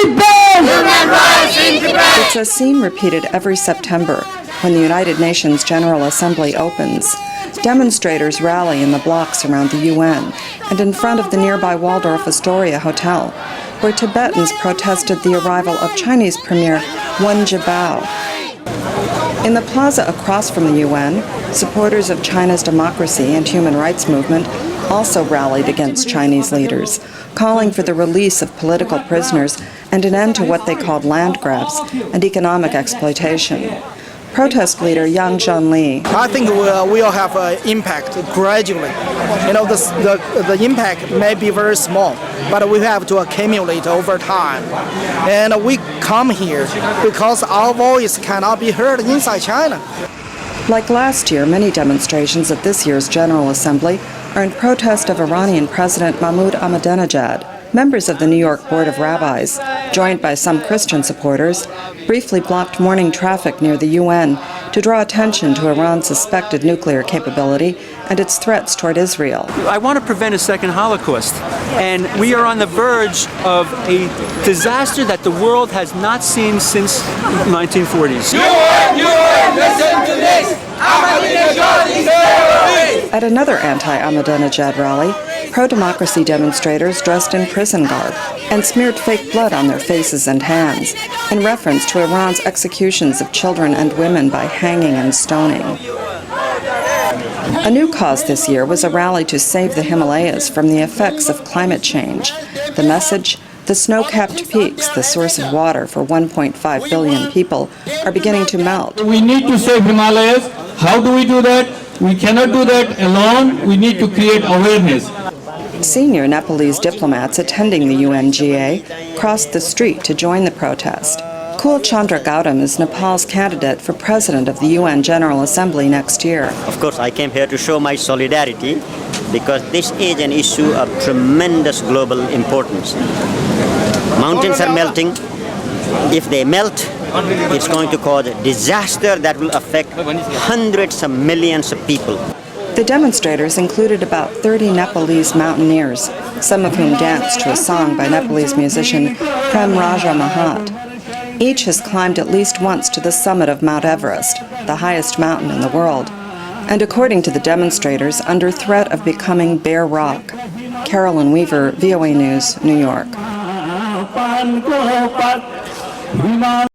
Tibet! Human rights in Tibet! It's a scene repeated every September when the United Nations General Assembly opens. Demonstrators rally in the blocks around the UN and in front of the nearby Waldorf Astoria Hotel, where Tibetans protested the arrival of Chinese Premier Wen Jiabao. In the plaza across from the UN, supporters of China's democracy and human rights movement also rallied against Chinese leaders, calling for the release of political prisoners and an end to what they called land grabs and economic exploitation. Protest leader Yang Zhengli. I think we'll have an impact gradually. The impact may be very small, but we have to accumulate over time. And we come here because our voice cannot be heard inside China. Like last year, many demonstrations at this year's General Assembly are in protest of Iranian President Mahmoud Ahmadinejad. Members of the New York Board of Rabbis, joined by some Christian supporters, briefly blocked morning traffic near the UN to draw attention to Iran's suspected nuclear capability and its threats toward Israel. I want to prevent a second Holocaust, and we are on the verge of a disaster that the world has not seen since the 1940s. UN, listen to this! Ahmadinejad is terrorist! At another anti-Ahmadinejad rally, pro-democracy demonstrators dressed in prison garb and smeared fake blood on their faces and hands in reference to Iran's executions of children and women by hanging and stoning. A new cause this year was a rally to save the Himalayas from the effects of climate change. The message: the snow-capped peaks, the source of water for 1.5 billion people, are beginning to melt. We need to save Himalayas. How do we do that? We cannot do that alone. We need to create awareness. Senior Nepalese diplomats attending the UNGA crossed the street to join the protest. Kul Chandra Gautam is Nepal's candidate for president of the UN General Assembly next year. Of course, I came here to show my solidarity because this is an issue of tremendous global importance. Mountains are melting. If they melt, it's going to cause a disaster that will affect hundreds of millions of people. The demonstrators included about 30 Nepalese mountaineers, some of whom danced to a song by Nepalese musician Prem Raja Mahat. Each has climbed at least once to the summit of Mount Everest, the highest mountain in the world, and according to the demonstrators, under threat of becoming bare rock. Carolyn Weaver, VOA News, New York.